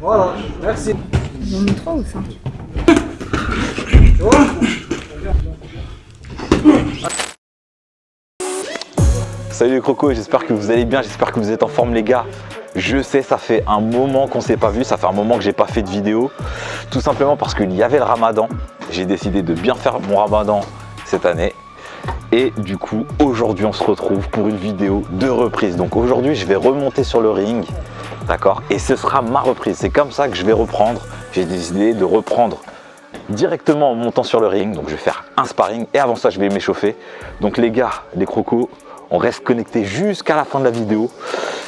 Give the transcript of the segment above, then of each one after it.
Voilà, merci. J'en mets 3 ou 5? Tu vois? Salut les crocos, j'espère que vous allez bien, j'espère que vous êtes en forme les gars. Je sais, ça fait un moment qu'on s'est pas vu, ça fait un moment que j'ai pas fait de vidéo. Tout simplement parce qu'il y avait le ramadan. J'ai décidé de bien faire mon ramadan cette année. Et du coup, aujourd'hui on se retrouve pour une vidéo de reprise. Donc aujourd'hui je vais remonter sur le ring, d'accord? Et ce sera ma reprise, c'est comme ça que je vais reprendre. J'ai décidé de reprendre directement en montant sur le ring. Donc je vais faire un sparring et avant ça je vais m'échauffer. Donc les gars, les crocos, on reste connectés jusqu'à la fin de la vidéo.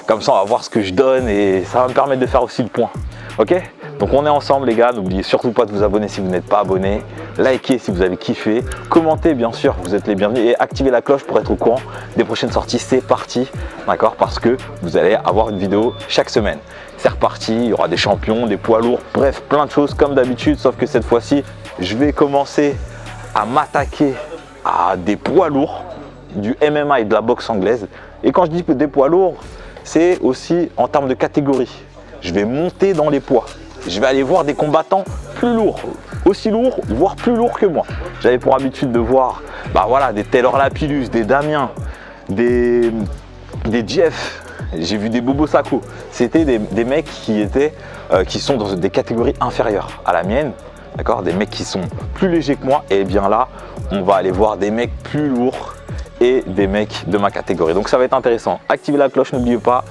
Comme ça, on va voir ce que je donne et ça va me permettre de faire aussi le point. Ok? Donc on est ensemble les gars. N'oubliez surtout pas de vous abonner si vous n'êtes pas abonné. Likez si vous avez kiffé. Commentez bien sûr, vous êtes les bienvenus. Et activez la cloche pour être au courant des prochaines sorties. C'est parti. D'accord? Parce que vous allez avoir une vidéo chaque semaine. C'est reparti. Il y aura des champions, des poids lourds. Bref, plein de choses comme d'habitude. Sauf que cette fois-ci, je vais commencer à m'attaquer à des poids lourds, du MMA et de la boxe anglaise. Et quand je dis des poids lourds, c'est aussi en termes de catégorie. Je vais monter dans les poids. Je vais aller voir des combattants plus lourds, aussi lourds, voire plus lourds que moi. J'avais pour habitude de voir voilà, des Taylor Lapillus, des Damien, des Jeff. J'ai vu des Bobo Sacco. C'était des mecs qui sont dans des catégories inférieures à la mienne. D'accord, des mecs qui sont plus légers que moi. Et bien là, on va aller voir des mecs plus lourds et des mecs de ma catégorie. Donc ça va être intéressant. Activez la cloche, n'oubliez pas.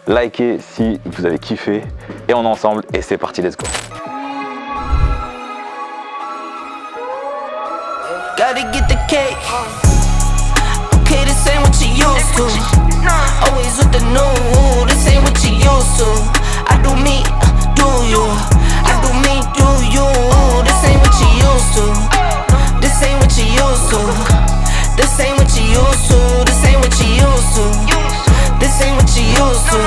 Likez si vous avez kiffé. Et on est ensemble et c'est parti, let's go. Gotta get the cake. Okay, this ain't what you used to. Always with the new. This ain't what you used to. I do me, do you? I do me, do you? This ain't what you used to. This ain't what you used to. This ain't what you used to. This ain't what you used to. This ain't what you used to.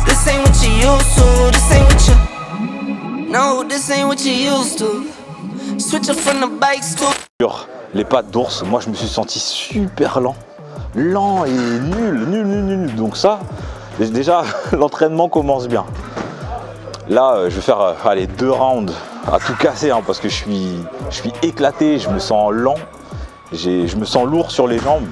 This ain't what you used to. This ain't what you. No, this ain't what you used to. Switching from the bikes to. Sur les pattes d'ours, moi je me suis senti super lent et nul. Donc ça, déjà l'entraînement commence bien. Là, je vais faire allez, 2 rounds à tout casser hein, parce que je suis éclaté, je me sens lent, je me sens lourd sur les jambes.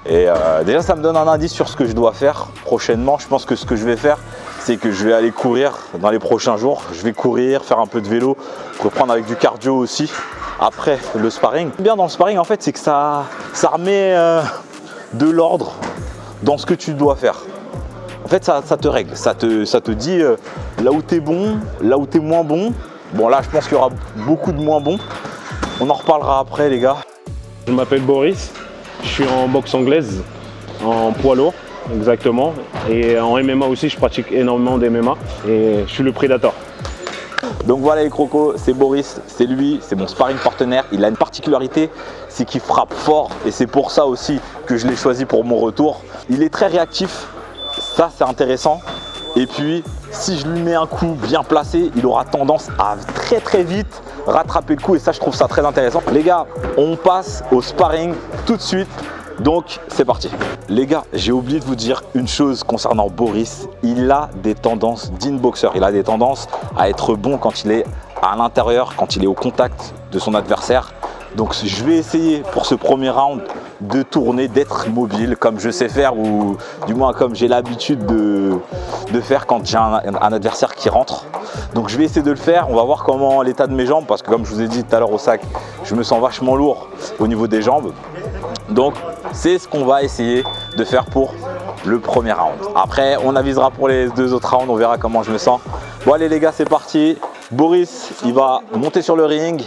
Et déjà ça me donne un indice sur ce que je dois faire prochainement. Je pense que ce que je vais faire, c'est que je vais aller courir dans les prochains jours. Je vais courir, faire un peu de vélo, reprendre avec du cardio aussi après le sparring. Bien dans le sparring en fait, c'est que ça remet de l'ordre dans ce que tu dois faire. En fait ça te règle, ça te dit là où tu es bon, là où tu es moins bon. Bon là je pense qu'il y aura beaucoup de moins bons. On en reparlera après les gars. Je m'appelle Boris, je suis en boxe anglaise, en poids lourd exactement. Et en MMA aussi, je pratique énormément d'MMA et je suis le Predator. Donc voilà les crocos, c'est Boris, c'est lui, c'est mon sparring partenaire. Il a une particularité, c'est qu'il frappe fort et c'est pour ça aussi que je l'ai choisi pour mon retour. Il est très réactif, ça c'est intéressant. Et puis si je lui mets un coup bien placé, il aura tendance à très vite rattraper le coup et ça je trouve ça très intéressant. Les gars, on passe au sparring tout de suite. Donc c'est parti. Les gars, j'ai oublié de vous dire une chose concernant Boris. Il a des tendances d'inboxer. Il a des tendances à être bon quand il est à l'intérieur, quand il est au contact de son adversaire. Donc je vais essayer pour ce premier round de tourner, d'être mobile comme je sais faire ou du moins comme j'ai l'habitude de faire quand j'ai un adversaire qui rentre. Donc je vais essayer de le faire. On va voir comment l'état de mes jambes parce que comme je vous ai dit tout à l'heure au sac, je me sens vachement lourd au niveau des jambes. Donc c'est ce qu'on va essayer de faire pour le premier round. Après on avisera pour les 2 autres rounds, on verra comment je me sens. Bon allez les gars, c'est parti. Boris il va monter sur le ring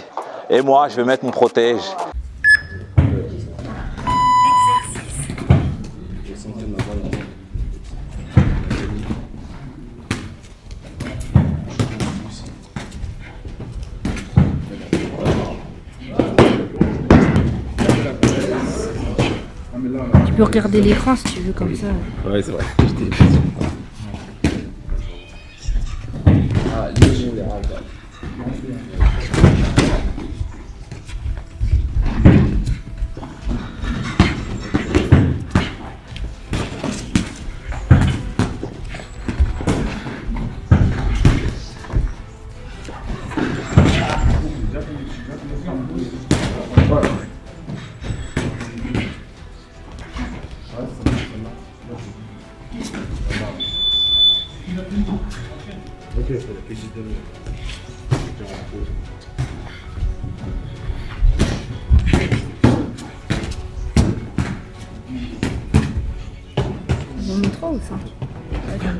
et moi je vais mettre mon protège. Tu peux regarder l'écran si tu veux comme ça. Ouais, c'est vrai. Ils ont mis trop ou ça? Ouais, j'aime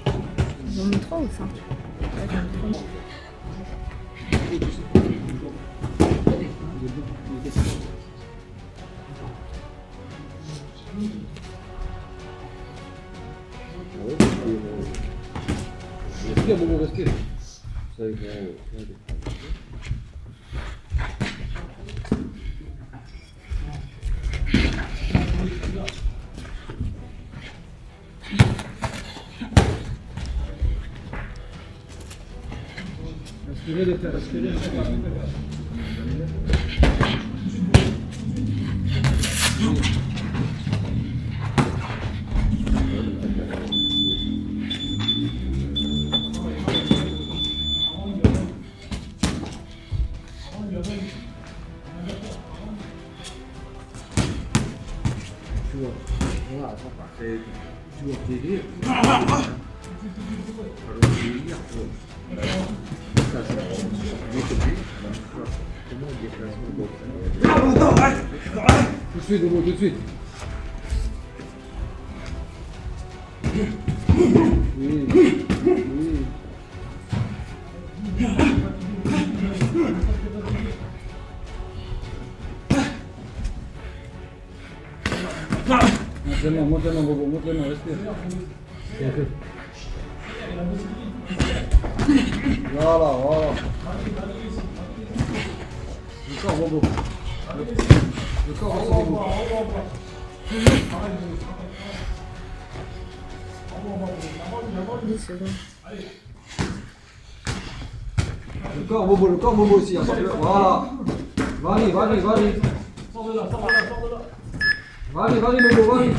trop. Ils ont mis trop ou ça? Ouais, j'aime trop. Respire, Bobo, respire. Respirez les frères, respirez. Tu vois, voilà, ça parfait. Tu vois, délire. Alors, délire, ça, c'est comment on déplace le box? Tout de suite, Bobo, tout de suite. Oui, oui. Monte-le-moi, Bobo, monte-le-moi, respire. Voilà, voilà. Le corps, Bobo. Le corps, Bobo. Oui, c'est bon. Le corps, Bobo aussi. Voilà. Vas-y, vas-y, vas-y. Sors de là. Vas-y, Bobo, vas-y.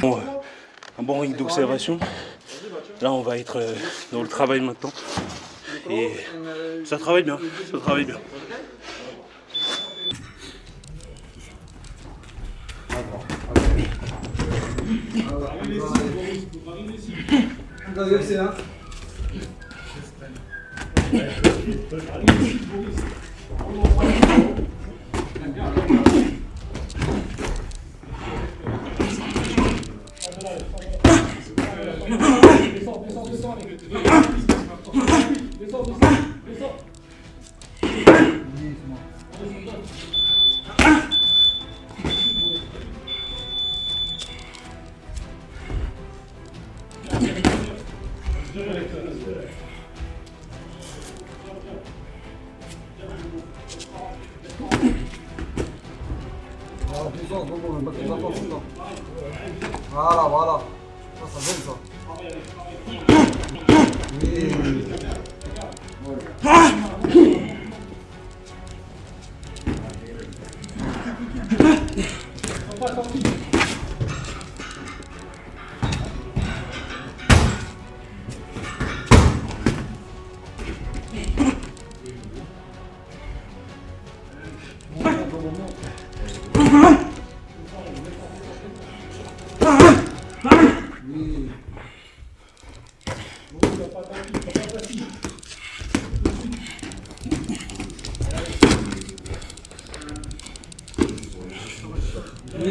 Bon, un bon ring d'observation. Là, on va être dans le travail maintenant. Et ça travaille bien, ça travaille bien. UFC, hein. Voilà, voilà. Ça donne ça.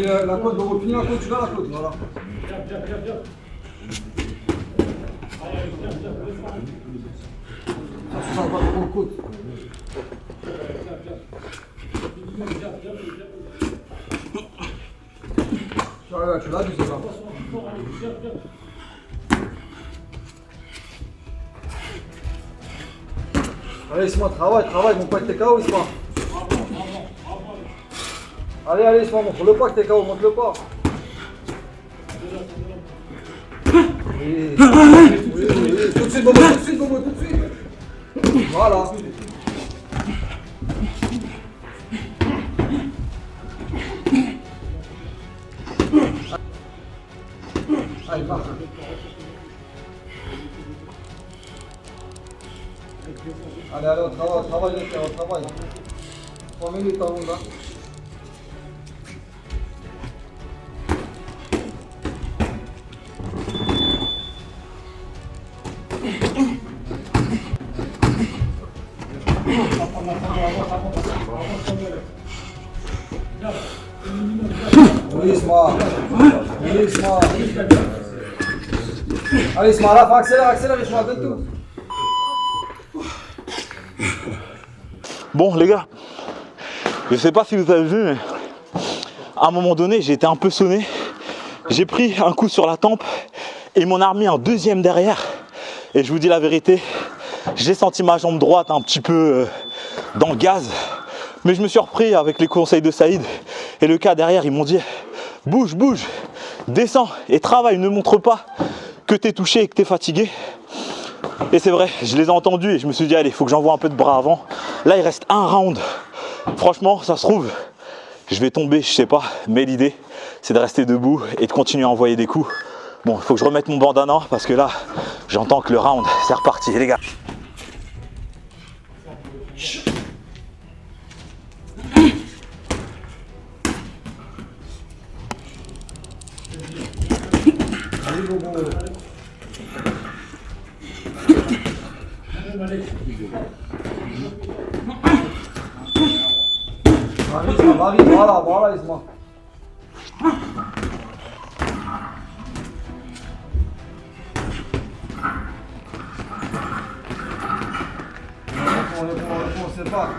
La côte, Bobo, finis la côte, tu vas la côte, voilà. Ça va pas trop le côte. Tu l'as vu, c'est ça. Allez, Isma, travaille, mon pote, t'es KO, Isma. Allez, Isma, montre-le pas que t'es KO, montre-le pas. Oui. Tout de suite, Bobo, tout de suite. Voilà. Allez, part. Allez, on travaille, les frères, on travaille. 3 minutes à 11, hein. Isma. Isma. Allez, Isma, à la fin, accélère, accélère, Isma, donne tout. Bon les gars, je sais pas si vous avez vu, mais à un moment donné j'ai été un peu sonné. J'ai pris un coup sur la tempe et ils m'en a remis un deuxième derrière. Et je vous dis la vérité, j'ai senti ma jambe droite un petit peu dans le gaz. Mais je me suis repris avec les conseils de Saïd et le cas derrière, ils m'ont dit bouge, bouge, descends et travaille, ne montre pas que tu es touché et que tu es fatigué. Et c'est vrai, je les ai entendus et je me suis dit allez, il faut que j'envoie un peu de bras avant. Là il reste un round. Franchement, ça se trouve, je vais tomber, je sais pas, mais l'idée c'est de rester debout et de continuer à envoyer des coups. Bon, il faut que je remette mon bandana parce que là, j'entends que le round, c'est reparti les gars. Va vite, voilà, voilà Isma. Réponds, c'est pas.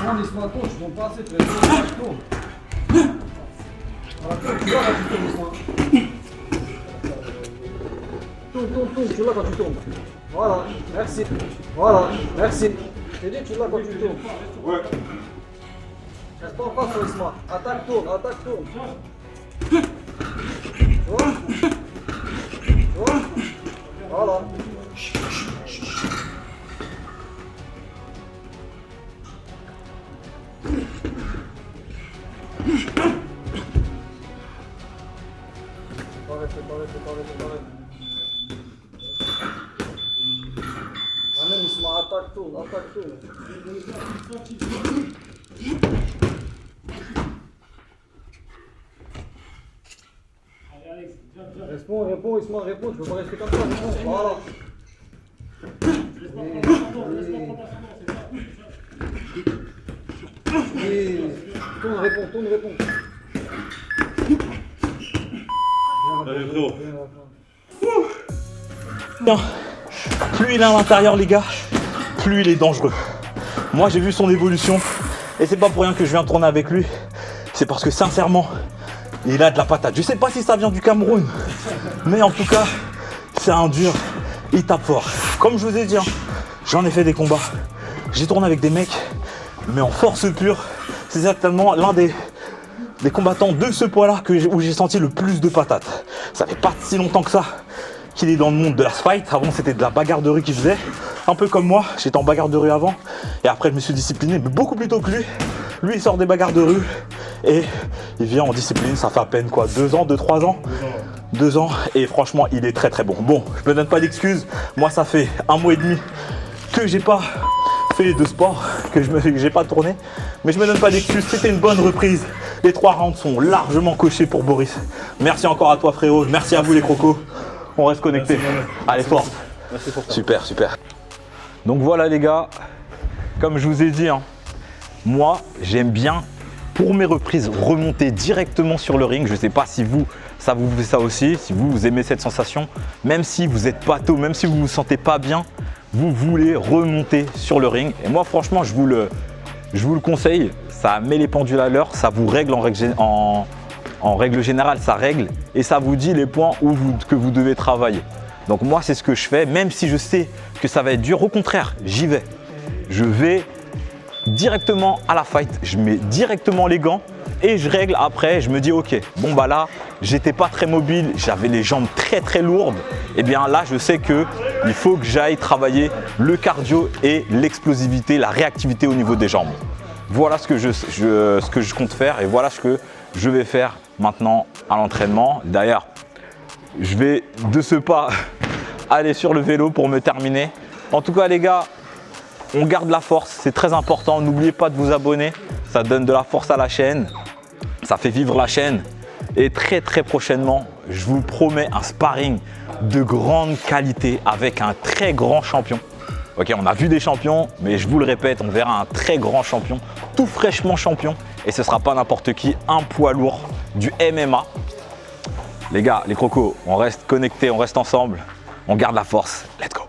Tourne Isma, tourne, je monte pas assez, tourne. Voilà, tourne, tu vois quand tu tournes Isma. Tourne, tu l'as quand tu tournes. Voilà, merci. Voilà, merci. J'ai dit que tu l'as quand tu tournes. Ouais. Reste pas en face, toi, Isma. Attaque, tourne, attaque, tourne. Tu vois? Tu vois? Voilà. Arrête. Allez, Isma, attaque, tourne. Réponds, Isma, réponds, tu peux pas rester comme ça, réponds, voilà. Tourne, réponds. Allez frérot. Plus il est à l'intérieur les gars, plus il est dangereux. Moi j'ai vu son évolution et c'est pas pour rien que je viens tourner avec lui. C'est parce que sincèrement, il a de la patate. Je sais pas si ça vient du Cameroun, mais en tout cas, c'est un dur. Il tape fort. Comme je vous ai dit, j'en ai fait des combats. J'ai tourné avec des mecs, mais en force pure. C'est certainement l'un des combattants de ce poids-là où j'ai senti le plus de patates. Ça fait pas si longtemps que ça qu'il est dans le monde de la fight. Avant, c'était de la bagarre de rue qu'il faisait. Un peu comme moi, j'étais en bagarre de rue avant. Et après, je me suis discipliné, mais beaucoup plus tôt que lui. Lui, il sort des bagarres de rue et il vient en discipline. Ça fait à peine quoi, 2 ans, 2-3 ans 2 ans. Et franchement, il est très très bon. Bon, je me donne pas d'excuses. Moi, ça fait 1 mois et demi que j'ai pas fait de sport, que j'ai pas tourné. Mais je me donne pas d'excuses. C'était une bonne reprise. Les 3 rounds sont largement cochés pour Boris. Merci encore à toi, frérot. Merci à vous, les crocos. On reste connectés. Allez, fort. Super. Donc voilà les gars, comme je vous ai dit, moi j'aime bien pour mes reprises remonter directement sur le ring. Je ne sais pas si vous, ça vous fait ça aussi, si vous aimez cette sensation. Même si vous êtes pas tôt, même si vous ne vous sentez pas bien, vous voulez remonter sur le ring. Et moi franchement, je vous le conseille. Ça met les pendules à l'heure, ça vous règle en règle générale, ça règle et ça vous dit les points que vous devez travailler. Donc moi, c'est ce que je fais, même si je sais que ça va être dur. Au contraire, j'y vais. Je vais directement à la fight, je mets directement les gants et je règle après. Je me dis ok, bon bah là, j'étais pas très mobile, j'avais les jambes très très lourdes. Et bien là, je sais que il faut que j'aille travailler le cardio et l'explosivité, la réactivité au niveau des jambes. Voilà ce que je compte faire et voilà ce que je vais faire maintenant à l'entraînement. D'ailleurs, je vais de ce pas aller sur le vélo pour me terminer. En tout cas les gars, on garde la force, c'est très important. N'oubliez pas de vous abonner, ça donne de la force à la chaîne, ça fait vivre la chaîne. Et très prochainement, je vous promets un sparring de grande qualité avec un très grand champion. Ok, on a vu des champions, mais je vous le répète, on verra un très grand champion, tout fraîchement champion. Et ce sera pas n'importe qui, un poids lourd du MMA. Les gars, les crocos, on reste connectés, on reste ensemble, on garde la force. Let's go.